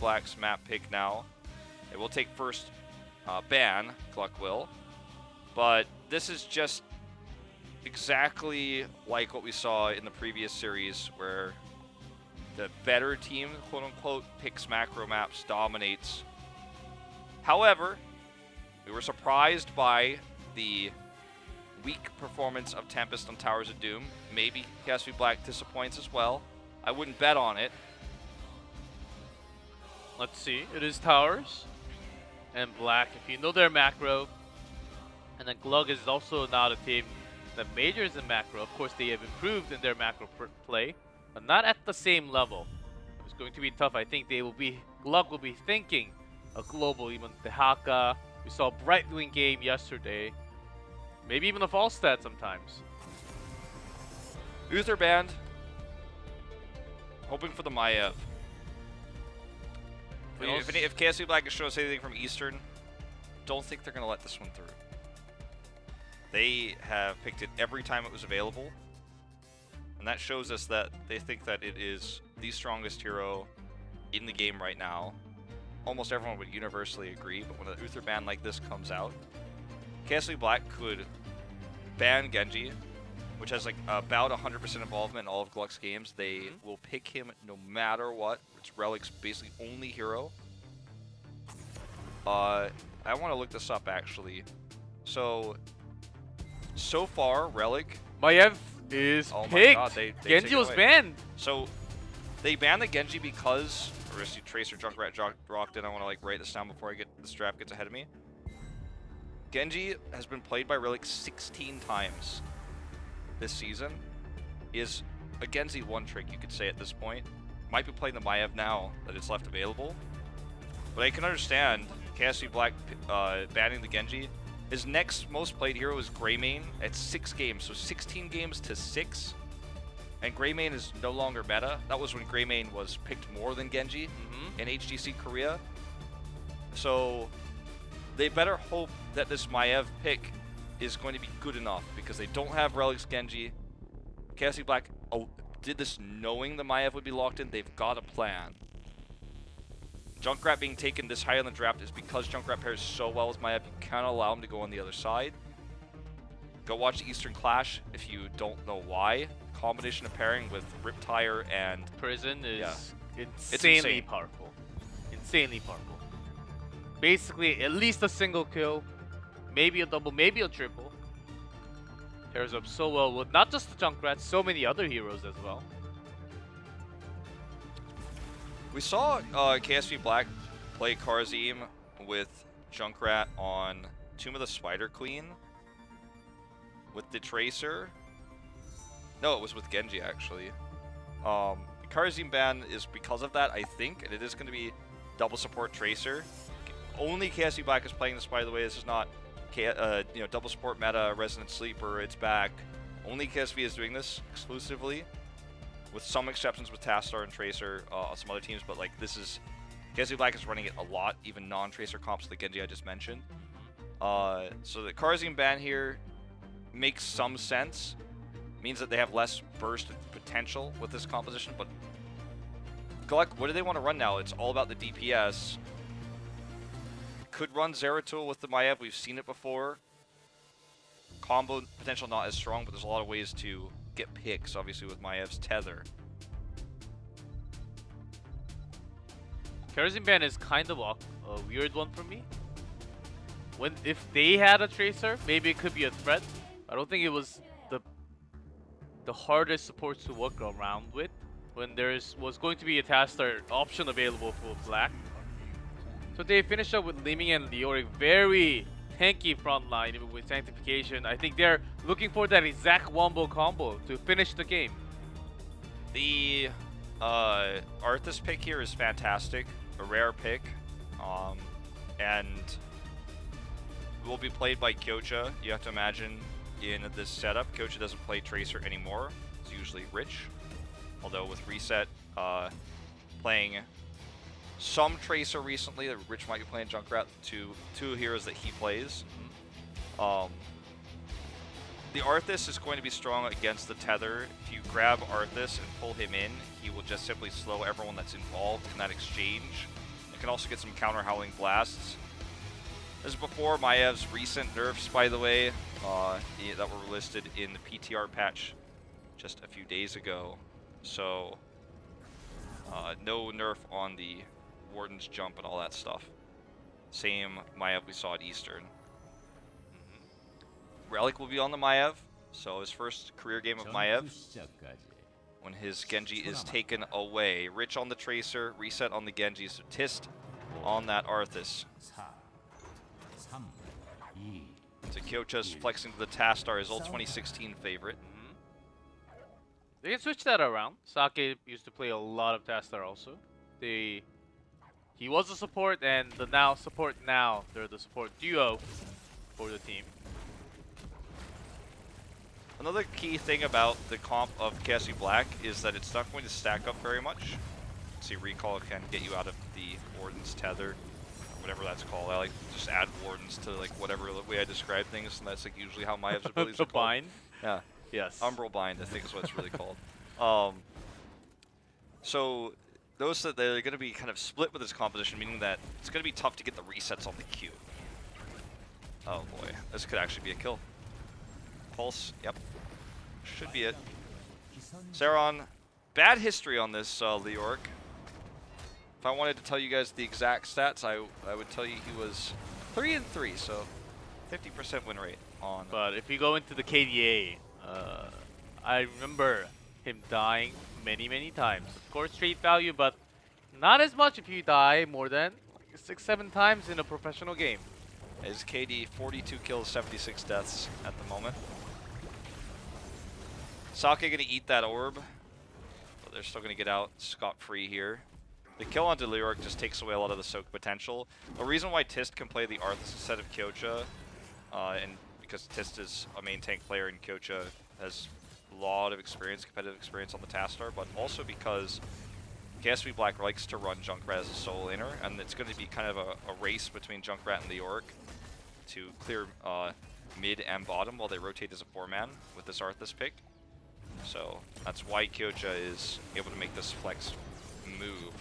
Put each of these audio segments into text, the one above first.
Black's map pick now. It will take first ban, GLuck will. But this is just exactly like what we saw in the previous series where the better team, quote-unquote, picks macro maps, dominates. However, we were surprised by the weak performance of Tempest on Towers of Doom. Maybe KSV Black disappoints as well. I wouldn't bet on it. Let's see. It is Towers and Black. If you know their macro, and then GLuck is also not a team that majors in macro. Of course, they have improved in their macro play, but not at the same level. It's going to be tough. I think GLuck will be thinking a global, even the Haka. We saw a Brightwing game yesterday. Maybe even a Falstad sometimes. Uther banned. Hoping for the Maiev. If KSV Black can show us anything from Eastern, don't think they're going to let this one through. They have picked it every time it was available. And that shows us that they think that it is the strongest hero in the game right now. Almost everyone would universally agree, but when an Uther ban like this comes out, KSV Black could ban Genji, which has like about 100% involvement in all of GLuck's games. They will pick him no matter what. It's Relic's basically only hero. I want to look this up actually. So far, Relic. Maiev is Oh picked. my god, they Genji was banned. So they banned the Genji because Tracer Junkrat rocked in. I want to like write this down before the strap gets ahead of me. Genji has been played by Relic 16 times this season. Is a Genji one trick, you could say at this point. Might be playing the Maiev now that it's left available. But I can understand KSV Black banning the Genji. His next most played hero is Greymane at 6 games, so 16 games to 6. And Greymane is no longer meta. That was when Greymane was picked more than Genji in HGC Korea. So they better hope that this Maiev pick is going to be good enough because they don't have Relic's Genji. KSV Black did this knowing the Maiev would be locked in. They've got a plan. Junkrat being taken this high on the draft is because Junkrat pairs so well with Maiev, you can't allow him to go on the other side. Go watch the Eastern Clash if you don't know why. Combination of pairing with Riptire and Prison is insane. insanely powerful. Insanely powerful. Basically, at least a single kill, maybe a double, maybe a triple. Pairs up so well with not just the Junkrat, so many other heroes as well. We saw KSV Black play Karzim with Junkrat on Tomb of the Spider Queen with the Tracer. No, it was with Genji actually. Karzim ban is because of that, I think, and it is going to be double support Tracer. Only KSV Black is playing this, by the way. This is not double support meta, Resident Sleeper, it's back. Only KSV is doing this exclusively, with some exceptions with Tastar and Tracer on some other teams, but like this is KSV Black is running it a lot, even non-Tracer comps like Genji I just mentioned. So the Karzim ban here makes some sense. Means that they have less burst potential with this composition, but GLuck, what do they want to run now? It's all about the DPS. Could run Zeratul with the Maiev, we've seen it before. Combo potential not as strong, but there's a lot of ways to get picks, obviously, with Maev's tether. Karazin ban is kind of a weird one for me. If they had a Tracer, maybe it could be a threat. I don't think it was the hardest supports to work around with when was going to be a Tastar option available for Black. So they finished up with Liming and Leoric, very tanky front line even with Sanctification. I think they're looking for that exact wombo combo to finish the game. The Arthas pick here is fantastic, a rare pick, and will be played by Kyocha. You have to imagine in this setup, Kyocha doesn't play Tracer anymore. It's usually Rich, although with Reset playing some Tracer recently, Rich might be playing Junkrat, two heroes that he plays. The Arthas is going to be strong against the Tether. If you grab Arthas and pull him in, he will just simply slow everyone that's involved in that exchange. can also get some counter howling blasts. This is before Maev's recent nerfs, by the way, that were listed in the PTR patch just a few days ago. So, no nerf on the Warden's jump and all that stuff. Same Maev we saw at Eastern. Relic will be on the Maev, so his first career game of Maev. When his Genji is taken away. Rich on the Tracer, Reset on the Genji, so Tist on that Arthas. So Kyocha's flexing to the Tastar, his old 2016 favorite. They can switch that around. Sake used to play a lot of Tastar also. He was a support, and they're the support duo for the team. Another key thing about the comp of KSV Black is that it's not going to stack up very much. See, Recall can get you out of the Warden's Tether, or whatever that's called. I like to just add Wardens to like whatever way I describe things, and that's like usually how Maev's abilities are called. Bind? Yeah. Yes. Umbral Bind, I think is what it's really called. So those that they're going to be kind of split with this composition, meaning that it's going to be tough to get the resets on the Q. Oh boy, this could actually be a kill. Pulse, yep. Should be it. Saron, bad history on this Leoric. If I wanted to tell you guys the exact stats, I would tell you he was 3-3, so 50% win rate on. But if you go into the KDA, I remember him dying many times. Of course, street value, but not as much if you die more than 6-7 times in a professional game. His KD 42 kills, 76 deaths at the moment. Sake gonna eat that orb, but they're still gonna get out scot-free here. The kill onto Leoric just takes away a lot of the soak potential. The reason why Tist can play the Arthas instead of Kyocha, and because Tist is a main tank player and Kyocha has a lot of experience, competitive experience on the Tastar, but also because KSV Black likes to run Junkrat as a solo laner, and it's going to be kind of a race between Junkrat and Leoric to clear mid and bottom while they rotate as a 4-man with this Arthas pick. So that's why Kyocha is able to make this flex move.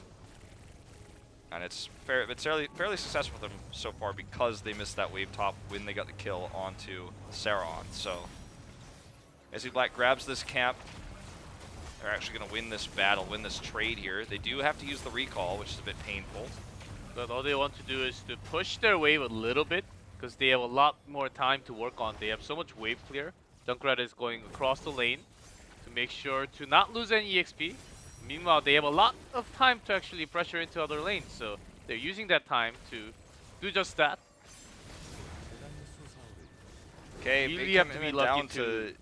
And it's fairly successful for them so far because they missed that wave top when they got the kill onto Saron. So KSV Black grabs this camp. They're actually going to win this battle, win this trade here. They do have to use the recall, which is a bit painful. But all they want to do is to push their wave a little bit because they have a lot more time to work on. They have so much wave clear. Junkrat is going across the lane to make sure to not lose any EXP. Meanwhile, they have a lot of time to actually pressure into other lanes, so they're using that time to do just that. Okay, really have to be lucky to...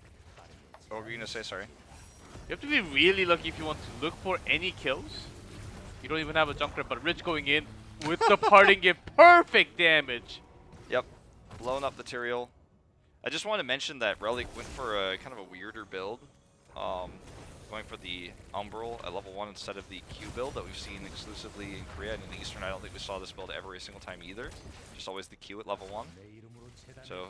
What were you going to say? Sorry. You have to be really lucky if you want to look for any kills. You don't even have a Junkrat, but Rich going in with the parting gift. Perfect damage! Yep. Blowing up the Tyrael. I just want to mention that Relic went for a kind of a weirder build. Going for the Umbral at level 1 instead of the Q build that we've seen exclusively in Korea and in Eastern. I don't think we saw this build every single time either. Just always the Q at level 1. So,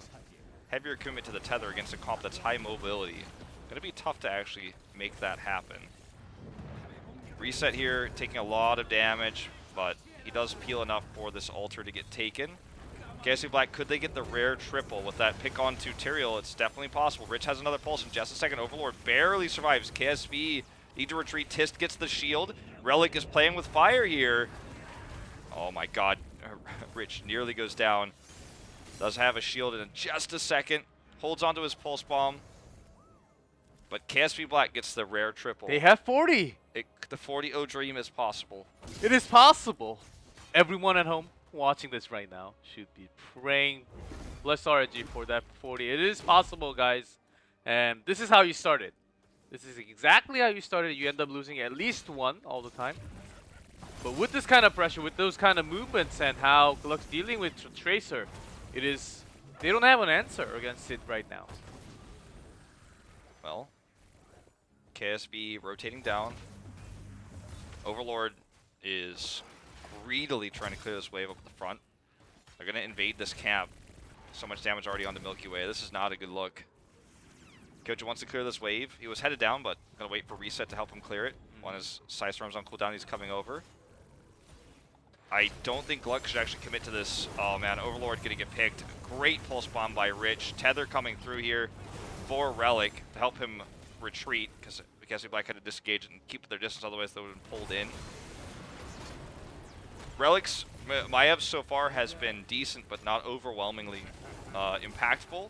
heavier commitment to the tether against a comp that's high mobility. Gonna be tough to actually make that happen. Reset here, taking a lot of damage, but he does peel enough for this altar to get taken. KSV Black, could they get the rare triple with that pick onto Tyrael? It's definitely possible. Rich has another pulse in just a second. Overlord barely survives. KSV need to retreat. Tist gets the shield. Relic is playing with fire here. Oh my god. Rich nearly goes down. Does have a shield in just a second. Holds onto his pulse bomb. But KSV Black gets the rare triple. They have 40! The 40-0 dream is possible. It is possible! Everyone at home watching this right now should be praying bless RNG for that 40. It is possible, guys. And this is how you started. This is exactly how you started. You end up losing at least one all the time. But with this kind of pressure, with those kind of movements and how GLuck's dealing with Tracer, it is... they don't have an answer against it right now. Well, KSV rotating down. Overlord is greedily trying to clear this wave up at the front. They're going to invade this camp. So much damage already on the Milky Way. This is not a good look. Kyocha wants to clear this wave. He was headed down, but going to wait for Reset to help him clear it. When his Side Storm's on cooldown, he's coming over. I don't think GLuck should actually commit to this. Oh man, Overlord gonna get picked. Great pulse bomb by Rich. Tether coming through here for Relic to help him retreat, because KSV Black had to disengage and keep their distance, otherwise they would have been pulled in. Relic's, Maiev so far has been decent, but not overwhelmingly impactful.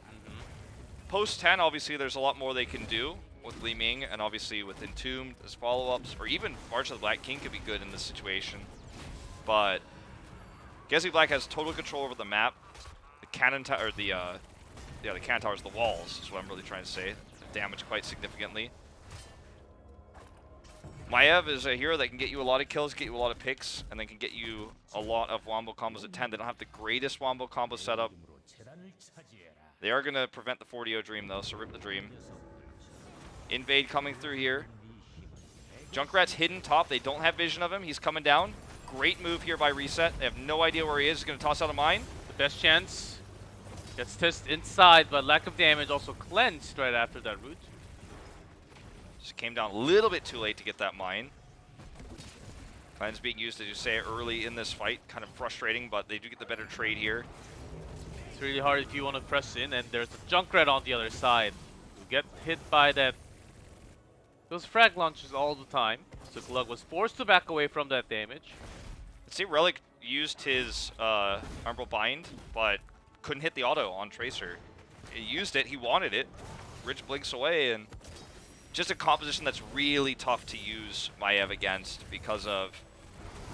Post 10, obviously, there's a lot more they can do with Li Ming, and obviously with Entombed as follow-ups, or even March of the Black King could be good in this situation. But KSV Black has total control over the map. The cannon tower, the cannon towers, the walls is what I'm really trying to say. Damage quite significantly. Maiev is a hero that can get you a lot of kills, get you a lot of picks, and then can get you a lot of wombo combos at 10. They don't have the greatest wombo combo setup. They are going to prevent the 40-0 Dream, though, so rip the Dream. Invade coming through here. Junkrat's hidden top. They don't have vision of him. He's coming down. Great move here by Reset. They have no idea where he is. He's going to toss out a mine. The best chance. Gets tested inside, but lack of damage, also cleansed right after that root. Just came down a little bit too late to get that mine. Cleanse being used, as you say, early in this fight. Kind of frustrating, but they do get the better trade here. It's really hard if you want to press in, and there's a Junkrat on the other side. You get hit by those frag launches all the time. So GLuck was forced to back away from that damage. Let's see, Relic used his Umbral Bind, but couldn't hit the auto on Tracer. He used it, he wanted it. Rich blinks away, and just a composition that's really tough to use Maiev against because of,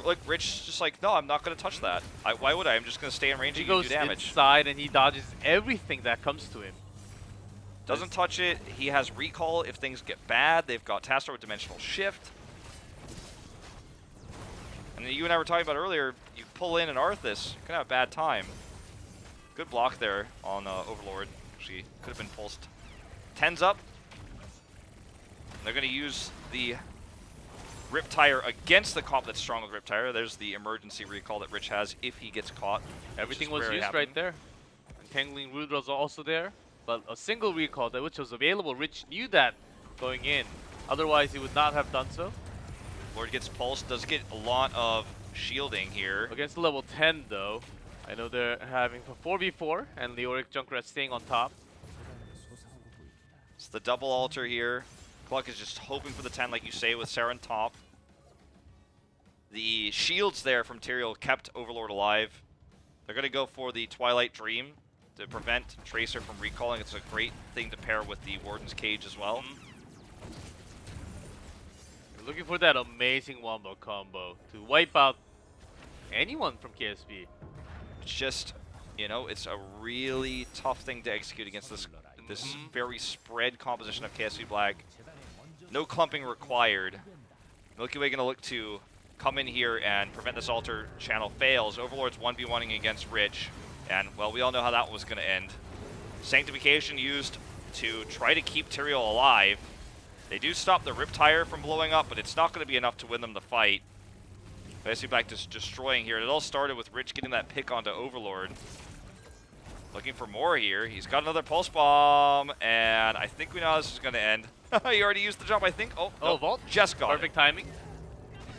like, Rich just like, no, I'm not going to touch that. Why would I? I'm just going to stay in range and do damage. He goes inside and he dodges everything that comes to him. Doesn't touch it. He has recall if things get bad. They've got Tastor with Dimensional Shift. And you and I were talking about earlier, you pull in an Arthas, you're going to have a bad time. Good block there on Overlord. Actually, could have been pulsed. 10's up. They're going to use the Riptire against the comp that's strong with Riptire. There's the emergency recall that Rich has if he gets caught. Everything was used right there. Entangling Root was also there, but a single recall that which was available. Rich knew that going in. Otherwise, he would not have done so. Lord gets pulsed, does get a lot of shielding here. Against the level 10, though, I know they're having a 4v4, and Leoric Junkrat staying on top. It's the double altar here. GLuck is just hoping for the 10, like you say, with Saren top. The shields there from Tyrael kept Overlord alive. They're going to go for the Twilight Dream to prevent Tracer from recalling. It's a great thing to pair with the Warden's Cage as well. We're looking for that amazing wombo combo to wipe out anyone from KSV. It's just, you know, it's a really tough thing to execute against this very spread composition of KSV Black. No clumping required. Milky Way going to look to come in here and prevent this altar channel fails. Overlord's 1v1ing against Rich, and, well, we all know how that was going to end. Sanctification used to try to keep Tyrael alive. They do stop the Riptire from blowing up, but it's not going to be enough to win them the fight. KSV Black just destroying here. It all started with Rich getting that pick onto Overlord. Looking for more here. He's got another Pulse Bomb, and I think we know how this is going to end. He already used the jump, I think. Oh, no, Vault. Just got Perfect timing.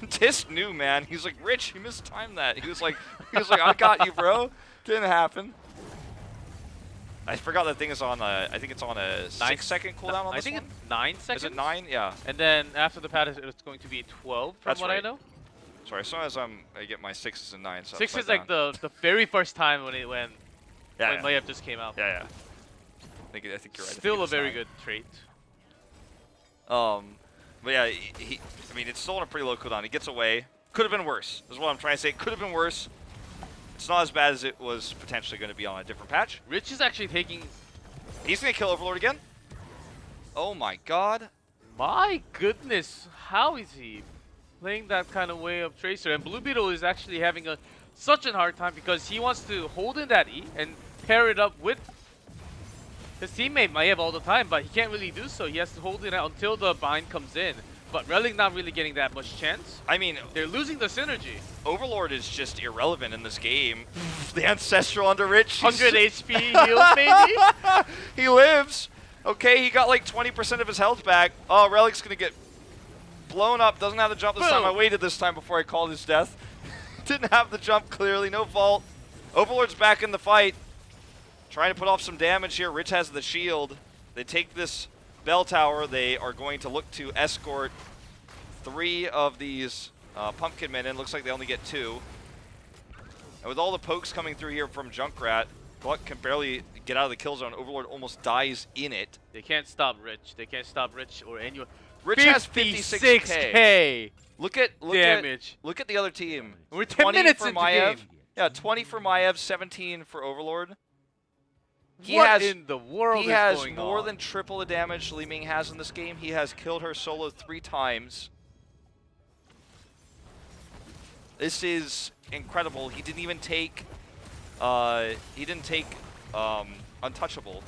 Tisk knew, man. He's like, Rich, you mistimed that. He was like, I got you, bro. Didn't happen. I forgot that thing is on a, I think it's on a 6-second cooldown on this one. I think it's 9 seconds. Is it 9? Yeah. And then after the patch, it's going to be 12 from what I know. Sorry, as soon as I get my 6s and 9s. 6 is like the very first time when yeah. Maiev just came out. Yeah. I think you're right. Still a very good trait. But yeah, I mean, it's still on a pretty low cooldown. He gets away. Could have been worse, is what I'm trying to say. Could have been worse. It's not as bad as it was potentially going to be on a different patch. Rich is actually taking... He's going to kill Overlord again? Oh my god. My goodness, how is he playing that kind of way of Tracer? And Blue Beetle is actually having such a hard time because he wants to hold in that E and pair it up with his teammate Maiev all the time, but he can't really do so. He has to hold it out until the bind comes in. But Relic not really getting that much chance. I mean, they're losing the synergy. Overlord is just irrelevant in this game. The Ancestral under Rich. 100 HP heal, maybe? He lives. Okay, he got like 20% of his health back. Oh, Relic's going to get blown up. Doesn't have to jump this time. I waited this time before I called his death. Didn't have the jump clearly, no fault. Overlord's back in the fight. Trying to put off some damage here. Rich has the shield. They take this bell tower. They are going to look to escort 3 of these pumpkin men in. Looks like they only get 2. And with all the pokes coming through here from Junkrat, GLuck can barely get out of the kill zone. Overlord almost dies in it. They can't stop Rich. They can't stop Rich or anyone. Rich has 56k. Look at damage. Look at the other team. We're 10 minutes for into Maiev. game. Yeah, 20 for Maiev, 17 for Overlord. What in the world He is has going more on? than triple the damage Li Ming has in this game. He has killed her solo 3 times. This is incredible. He didn't even take untouchable.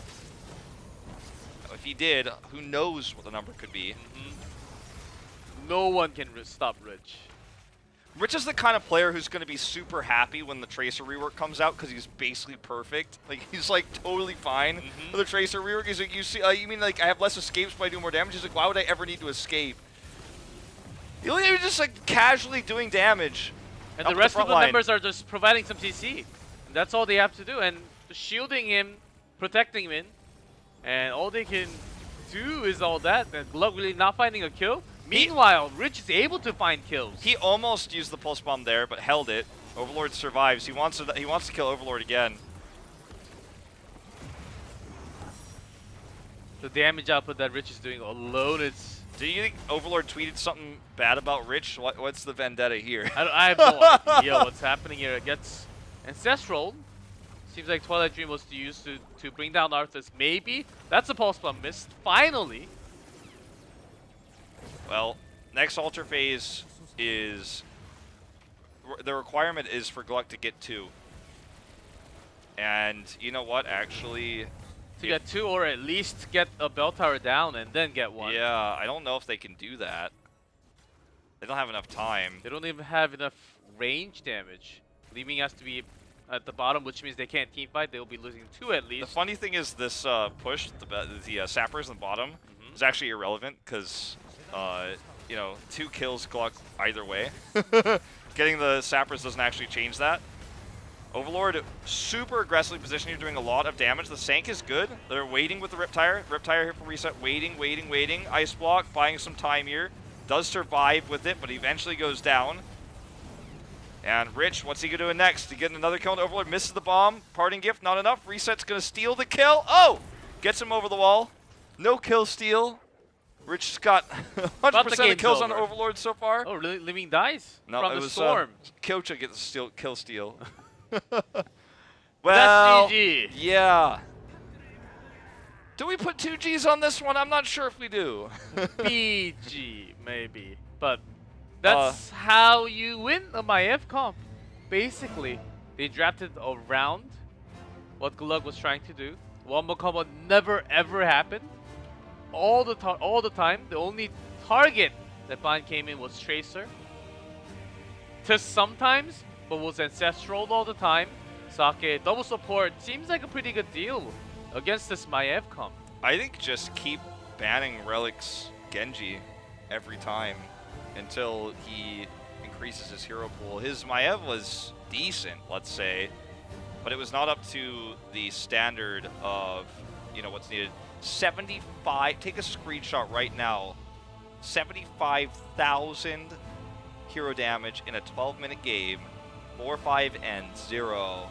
If he did, who knows what the number could be. No one can stop Rich. Rich is the kind of player who's going to be super happy when the Tracer rework comes out because he's basically perfect. Like, he's like totally fine with the Tracer rework. He's like, you mean like I have less escapes but I do more damage? He's like, why would I ever need to escape? You're just like casually doing damage. And the rest of the members are just providing some CC. And that's all they have to do. And shielding him, protecting him, and all they can do is all that. And GLuck really not finding a kill. Meanwhile, Rich is able to find kills. He almost used the pulse bomb there, but held it. Overlord survives. He wants to kill Overlord again. The damage output that Rich is doing alone, it's... Do you think Overlord tweeted something bad about Rich? What's the vendetta here? I have no idea what's happening here. It gets Ancestral. Seems like Twilight Dream was used to bring down Arthas. Maybe. That's a pulse bomb missed. Finally. Well, next altar phase is... The requirement is for GLuck to get 2. And you know what, actually... To get 2 or at least get a bell tower down and then get 1. Yeah, I don't know if they can do that. They don't have enough time. They don't even have enough range damage. Li Ming has to be at the bottom, which means they can't team fight. They'll be losing 2 at least. The funny thing is this push, the sappers on the bottom, is actually irrelevant because... you know, 2 kills GLuck either way. Getting the sappers doesn't actually change that. Overlord super aggressively positioned here, doing a lot of damage. The Sank is good. They're waiting with the Riptire. Riptire here for reset. Waiting. Ice block, buying some time here. Does survive with it, but eventually goes down. And Rich, what's he doing next? To get another kill on Overlord. Misses the bomb. Parting gift, not enough. Reset's going to steal the kill. Oh! Gets him over the wall. No kill steal. Rich got 100% of the kills on Overlord so far. Oh, really? Li Ming dies? No, from it the was storm. Kyocha gets the kill steal. Well, that's GG. Yeah. Do we put 2 Gs on this one? I'm not sure if we do. BG, maybe. But that's how you win a Maiev comp. Basically, they drafted around what GLuck was trying to do. Wombo combo never ever happened. All the time, the only target that Bond came in was Tracer. Just sometimes, but was Ancestral all the time. Sake, double support, seems like a pretty good deal against this Maiev comp. I think just keep banning Relic's Genji every time until he increases his hero pool. His Maiev was decent, let's say, but it was not up to the standard of, you know, what's needed. 75, take a screenshot right now, 75,000 hero damage in a 12-minute game, 4-5 and 0.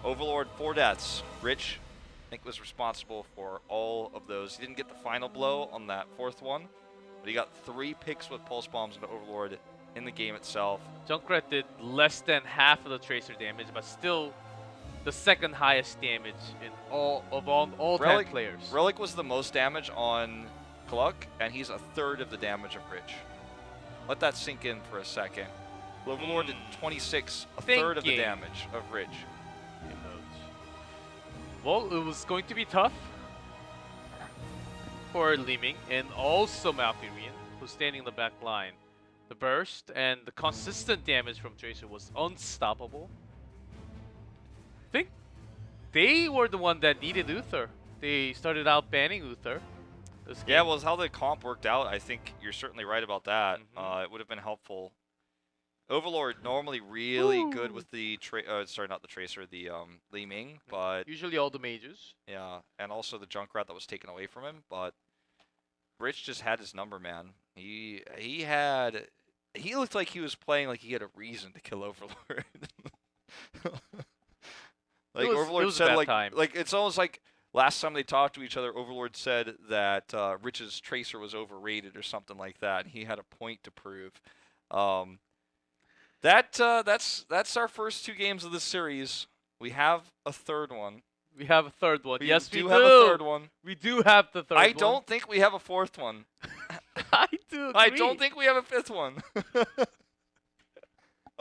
Overlord 4 deaths. Rich, I think, was responsible for all of those. He didn't get the final blow on that 4th one, but he got 3 picks with pulse bombs into Overlord in the game itself. Junkrat did less than half of the Tracer damage, but still the 2nd highest damage in all 10 players. Relic was the most damage on GLuck, and he's 1/3 of the damage of Rich. Let that sink in for a second. Overlord did 26, 1/3 of the damage of Rich. Well, it was going to be tough for Li Ming and also Malfurion, who's standing in the back line. The burst and the consistent damage from Tracer was unstoppable. I think they were the one that needed Uther. They started out banning Uther. Yeah, well, how the comp worked out, I think you're certainly right about that. It would have been helpful. Overlord normally really good Woo. with the sorry, not the Tracer, the Li Ming, but Usually all the mages. yeah, and also the Junkrat that was taken away from him. But Rich just had his number, man. He looked like he was playing like he had a reason to kill Overlord. Like It Overlord was a said, bad time. like it's almost like last time they talked to each other, Overlord said that Rich's Tracer was overrated or something like that. He had a point to prove. That's our first 2 games of the series. We have a third one. We have a third one. We Yes, we do do. have a third one. We do have the third one. I don't think we have a fourth one. I do agree. I don't think we have a fifth one.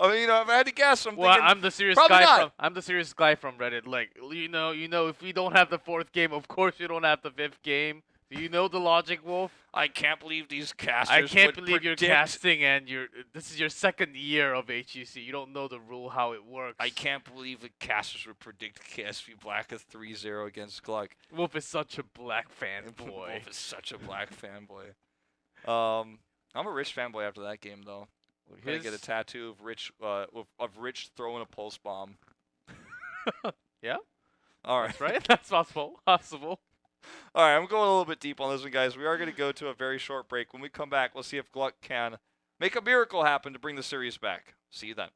I mean, if I had to guess, I'm Well, thinking I'm the serious probably guy not. from Reddit. Like, if we don't have the fourth game, of course you don't have the fifth game. Do you know the logic, Wolf? I can't believe these casters I can't would believe you're predict. casting and this is your second year of HGC. You don't know the rule how it works. I can't believe the casters would predict KSV Black a 3-0 against GLuck. Wolf is such a Black fanboy. Wolf is such a Black fanboy. I'm a Rich fanboy after that game, though. We're gonna get a tattoo of Rich throwing a pulse bomb. Yeah. All right. That's right. That's possible. Possible. All right, I'm going a little bit deep on this one, guys. We are going to go to a very short break. When we come back, we'll see if GLuck can make a miracle happen to bring the series back. See you then.